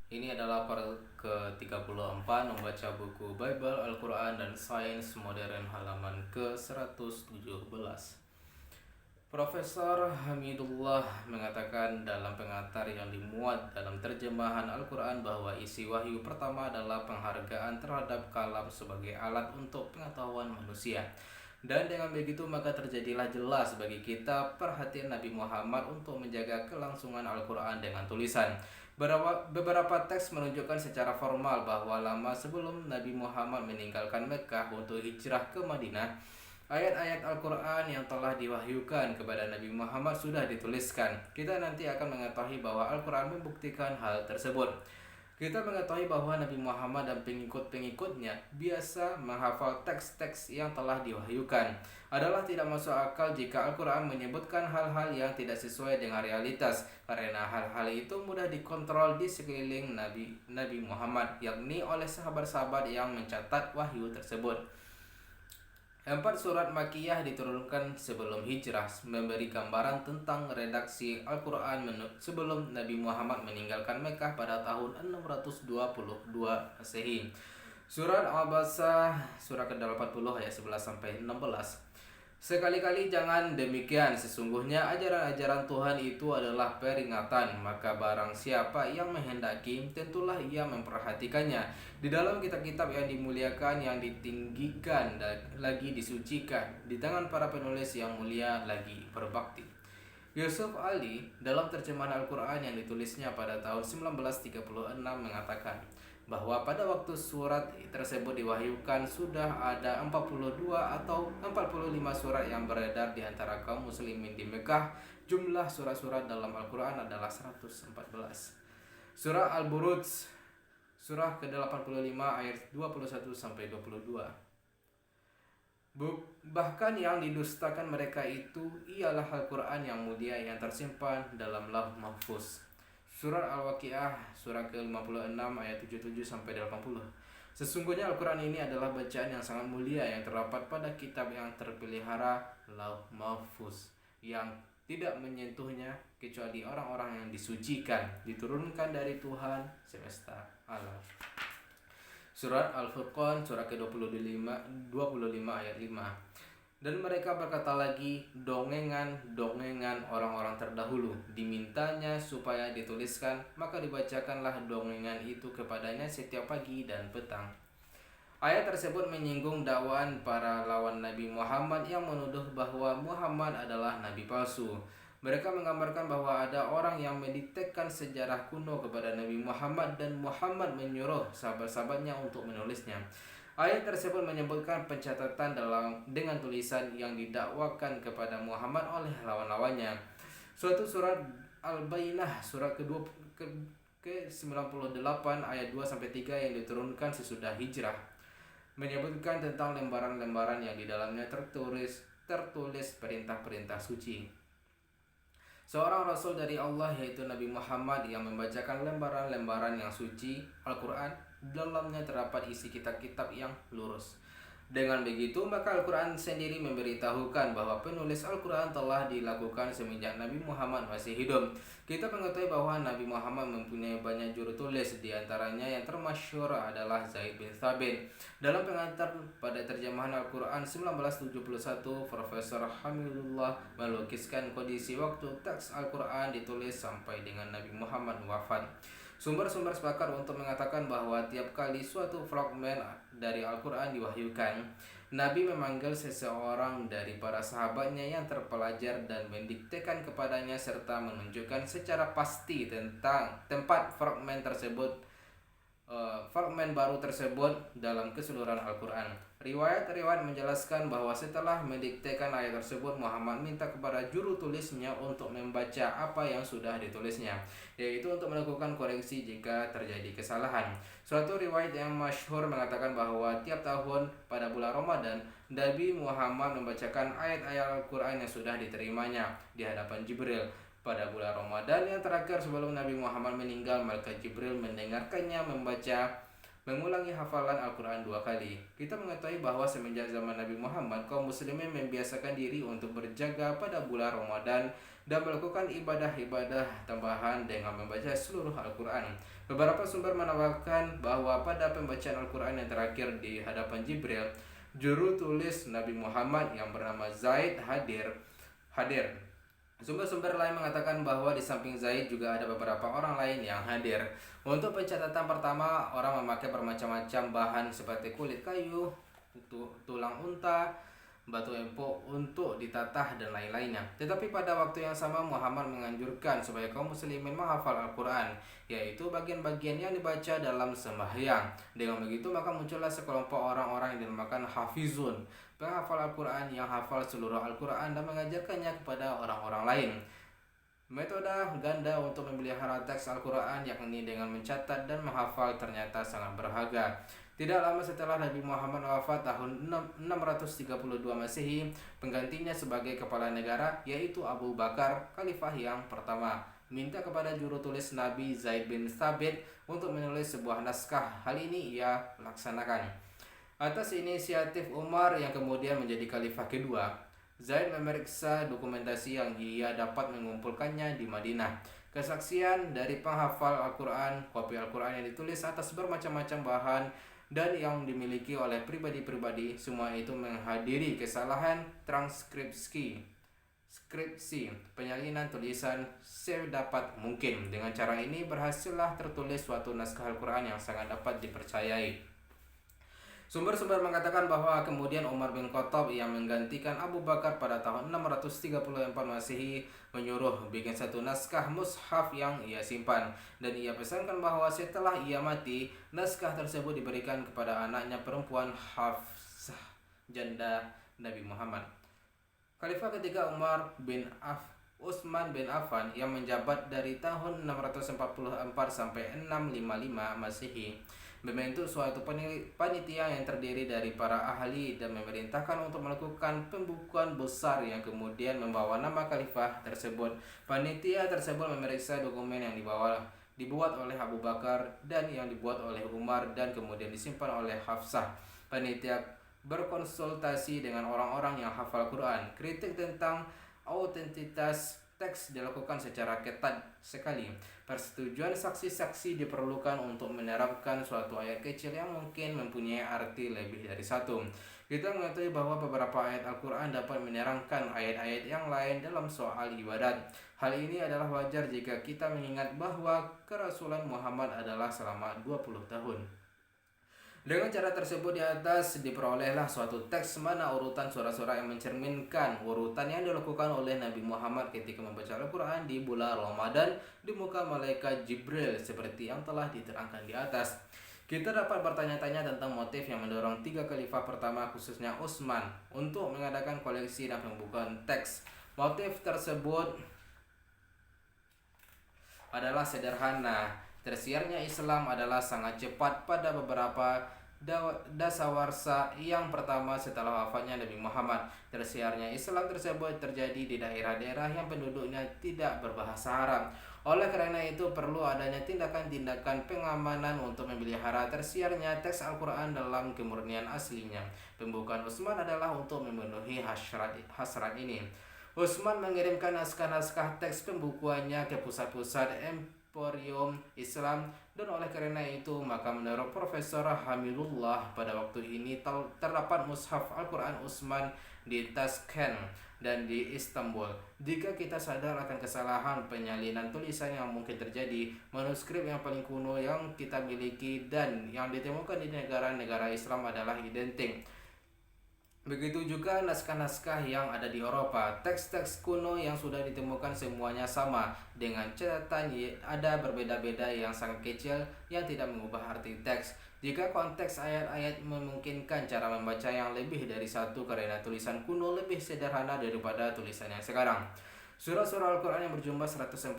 Ini adalah part ke-34 membaca buku Bible, Al-Quran, dan Sains Modern halaman ke-117. Profesor Hamidullah mengatakan dalam pengantar yang dimuat dalam terjemahan Al-Quran bahwa isi wahyu pertama adalah penghargaan terhadap kalam sebagai alat untuk pengetahuan manusia. Dan dengan begitu maka terjadilah jelas bagi kita perhatian Nabi Muhammad untuk menjaga kelangsungan Al-Quran dengan tulisan. Beberapa teks menunjukkan secara formal bahwa lama sebelum Nabi Muhammad meninggalkan Mekah untuk hijrah ke Madinah, ayat-ayat Al-Quran yang telah diwahyukan kepada Nabi Muhammad sudah dituliskan. Kita nanti akan mengetahui bahwa Al-Quran membuktikan hal tersebut. Kita mengetahui bahwa Nabi Muhammad dan pengikut-pengikutnya biasa menghafal teks-teks yang telah diwahyukan. Adalah tidak masuk akal jika Al-Quran menyebutkan hal-hal yang tidak sesuai dengan realitas, karena hal-hal itu mudah dikontrol di sekeliling Nabi Muhammad, yakni oleh sahabat-sahabat yang mencatat wahyu tersebut. 4 surat Makkiyah diturunkan sebelum hijrah, memberi gambaran tentang redaksi Al-Quran sebelum Nabi Muhammad meninggalkan Mekah pada tahun 622 Masehi. Surat Al-Baqarah surah ke-80 ayat 11-16. Sekali-kali jangan demikian, sesungguhnya ajaran-ajaran Tuhan itu adalah peringatan, maka barang siapa yang menghendaki, tentulah ia memperhatikannya. Di dalam kitab-kitab yang dimuliakan, yang ditinggikan, dan lagi disucikan, di tangan para penulis yang mulia lagi berbakti. Yusuf Ali dalam terjemahan Al-Quran yang ditulisnya pada tahun 1936 mengatakan bahwa pada waktu surat tersebut diwahyukan sudah ada 42 atau 45 surat yang beredar di antara kaum muslimin di Mekah. Jumlah surat-surat dalam Al-Quran adalah 114. Surah Al-Buruj surah ke-85 ayat 21-22. Bahkan yang didustakan mereka itu ialah Al-Quran yang mulia yang tersimpan dalam Lauh Mahfuz. Surat Al-Waqiah surah ke-56 ayat 77-80. Sesungguhnya Al-Quran ini adalah bacaan yang sangat mulia yang terdapat pada kitab yang terpelihara Lauh Mahfuz, yang tidak menyentuhnya kecuali orang-orang yang disucikan, diturunkan dari Tuhan semesta alam. Surat Al-Furqan surah ke-25 ayat 5. Dan mereka berkata lagi, dongengan orang-orang terdahulu dimintanya supaya dituliskan, maka dibacakanlah dongengan itu kepadanya setiap pagi dan petang. Ayat tersebut menyinggung dakwaan para lawan Nabi Muhammad yang menuduh bahwa Muhammad adalah nabi palsu. Mereka menggambarkan bahwa ada orang yang mendiktekan sejarah kuno kepada Nabi Muhammad dan Muhammad menyuruh sahabat-sahabatnya untuk menulisnya. Ayat tersebut menyebutkan pencatatan dengan tulisan yang didakwakan kepada Muhammad oleh lawan-lawannya. Suatu surat Al-Bayyinah surah ke-98 ayat 2-3 yang diturunkan sesudah hijrah menyebutkan tentang lembaran-lembaran yang di dalamnya tertulis perintah-perintah suci. Seorang rasul dari Allah yaitu Nabi Muhammad yang membacakan lembaran-lembaran yang suci Al-Quran. Dalamnya terdapat isi kitab-kitab yang lurus. Dengan begitu maka Al-Quran sendiri memberitahukan bahwa penulis Al-Quran telah dilakukan semenjak Nabi Muhammad masih hidup. Kita mengetahui bahwa Nabi Muhammad mempunyai banyak juru tulis, di antaranya yang termasyhur adalah Zaid bin Thabit. Dalam pengantar pada terjemahan Al-Quran 1971, Profesor Hamidullah melukiskan kondisi waktu teks Al-Quran ditulis sampai dengan Nabi Muhammad wafat. Sumber-sumber sepakat untuk mengatakan bahwa tiap kali suatu fragmen dari Al-Quran diwahyukan, Nabi memanggil seseorang dari para sahabatnya yang terpelajar dan mendiktekan kepadanya serta menunjukkan secara pasti tentang tempat fragmen baru tersebut dalam keseluruhan Al-Quran. Riwayat-riwayat menjelaskan bahwa setelah mendiktekan ayat tersebut, Muhammad minta kepada juru tulisnya untuk membaca apa yang sudah ditulisnya, yaitu untuk melakukan koreksi jika terjadi kesalahan. Suatu riwayat yang masyhur mengatakan bahwa tiap tahun pada bulan Ramadan, Nabi Muhammad membacakan ayat-ayat Al-Quran yang sudah diterimanya di hadapan Jibril. Pada bulan Ramadan yang terakhir sebelum Nabi Muhammad meninggal, malaikat Jibril mendengarkannya mengulangi hafalan Al-Quran 2 kali. Kita mengetahui bahwa semenjak zaman Nabi Muhammad, kaum muslimin membiasakan diri untuk berjaga pada bulan Ramadan dan melakukan ibadah-ibadah tambahan dengan membaca seluruh Al-Quran. Beberapa sumber menawarkan bahwa pada pembacaan Al-Quran yang terakhir di hadapan Jibril, juru tulis Nabi Muhammad yang bernama Zaid hadir. Sumber-sumber lain mengatakan bahwa di samping Zaid juga ada beberapa orang lain yang hadir. Untuk pencatatan pertama, orang memakai bermacam-macam bahan seperti kulit kayu, tulang unta, batu empuk untuk ditatah dan lain-lainnya. Tetapi pada waktu yang sama Muhammad menganjurkan supaya kaum muslimin menghafal Al-Quran, yaitu bagian-bagian yang dibaca dalam sembahyang. Dengan begitu maka muncullah sekelompok orang-orang yang dinamakan hafizun, penghafal Al-Quran yang hafal seluruh Al-Quran dan mengajarkannya kepada orang-orang lain. Metode ganda untuk memelihara teks Al-Quran yakni dengan mencatat dan menghafal ternyata sangat berharga. Tidak lama setelah Nabi Muhammad wafat tahun 632 Masehi, penggantinya sebagai kepala negara yaitu Abu Bakar, khalifah yang pertama, minta kepada juru tulis Nabi Zaid bin Thabit untuk menulis sebuah naskah. Hal ini ia laksanakan. Atas inisiatif Umar yang kemudian menjadi khalifah kedua, Zaid memeriksa dokumentasi yang ia dapat mengumpulkannya di Madinah. Kesaksian dari penghafal Al-Quran, kopi Al-Quran yang ditulis atas bermacam-macam bahan dan yang dimiliki oleh pribadi-pribadi, semua itu menghadiri kesalahan transkripsi, penyalinan tulisan sedapat mungkin. Dengan cara ini berhasillah tertulis suatu naskah Al-Quran yang sangat dapat dipercayai. Sumber-sumber mengatakan bahwa kemudian Umar bin Khattab yang menggantikan Abu Bakar pada tahun 634 Masehi menyuruh bikin satu naskah mushaf yang ia simpan, dan ia pesankan bahwa setelah ia mati, naskah tersebut diberikan kepada anaknya perempuan Hafsah, janda Nabi Muhammad. Khalifah ketiga Utsman bin Affan yang menjabat dari tahun 644 sampai 655 Masehi membentuk suatu panitia yang terdiri dari para ahli dan memerintahkan untuk melakukan pembukuan besar yang kemudian membawa nama khalifah tersebut. Panitia tersebut memeriksa dokumen yang dibuat oleh Abu Bakar dan yang dibuat oleh Umar dan kemudian disimpan oleh Hafsah. Panitia berkonsultasi dengan orang-orang yang hafal Quran. Kritik tentang autentitas teks dilakukan secara ketat sekali. Persetujuan saksi-saksi diperlukan untuk menerapkan suatu ayat kecil yang mungkin mempunyai arti lebih dari satu. Kita mengetahui bahwa beberapa ayat Al-Quran dapat menerangkan ayat-ayat yang lain dalam soal ibadat. Hal ini adalah wajar jika kita mengingat bahwa kerasulan Muhammad adalah selama 20 tahun. Dengan cara tersebut di atas diperolehlah suatu teks mana urutan surah-surah yang mencerminkan urutan yang dilakukan oleh Nabi Muhammad ketika membaca Al-Quran di bulan Ramadan di muka malaikat Jibril seperti yang telah diterangkan di atas. Kita dapat bertanya-tanya tentang motif yang mendorong 3 khalifah pertama khususnya Utsman untuk mengadakan koleksi dan pembukaan teks. Motif tersebut adalah sederhana. Tersiarnya Islam adalah sangat cepat pada beberapa dasawarsa yang pertama setelah wafatnya Nabi Muhammad. Tersiarnya Islam tersebut terjadi di daerah-daerah yang penduduknya tidak berbahasa Arab. Oleh karena itu perlu adanya tindakan-tindakan pengamanan untuk memelihara tersiarnya teks Al-Quran dalam kemurnian aslinya. Pembukaan Utsman adalah untuk memenuhi hasrat ini. Utsman mengirimkan naskah-naskah teks pembukuannya ke pusat-pusat Emporium Islam, dan oleh karena itu maka menurut Profesor Hamidullah pada waktu ini terdapat mushaf Al-Quran Utsman di Tashkent dan di Istanbul. Jika kita sadar akan kesalahan penyalinan tulisan yang mungkin terjadi, manuskrip yang paling kuno yang kita miliki dan yang ditemukan di negara-negara Islam adalah identik. Begitu juga naskah-naskah yang ada di Eropa. Teks-teks kuno yang sudah ditemukan semuanya sama, dengan catatan ada berbeda-beda yang sangat kecil yang tidak mengubah arti teks. Jika konteks ayat-ayat memungkinkan cara membaca yang lebih dari satu karena tulisan kuno lebih sederhana daripada tulisan yang sekarang. Surah-surah Al-Quran yang berjumlah 114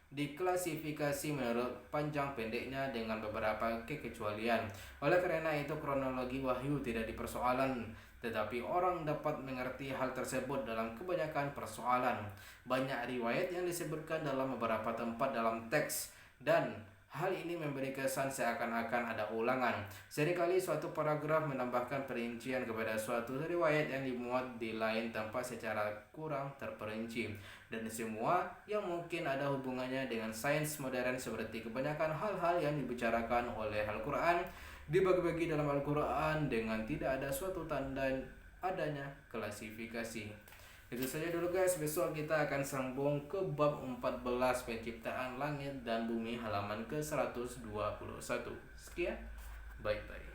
diklasifikasi menurut panjang pendeknya dengan beberapa kekecualian. Oleh karena itu kronologi wahyu tidak dipersoalan, tetapi orang dapat mengerti hal tersebut dalam kebanyakan persoalan. Banyak riwayat yang disebutkan dalam beberapa tempat dalam teks dan Hal ini memberi kesan seakan-akan ada ulangan. Seringkali suatu paragraf menambahkan perincian kepada suatu riwayat yang dimuat di lain tempat secara kurang terperinci. Dan semua yang mungkin ada hubungannya dengan sains modern seperti kebanyakan hal-hal yang dibicarakan oleh Al-Quran dibagi-bagi dalam Al-Quran dengan tidak ada suatu tanda adanya klasifikasi. Itu saja dulu guys, besok kita akan sambung ke bab 14 penciptaan langit dan bumi halaman ke 121. Sekian, bye-bye.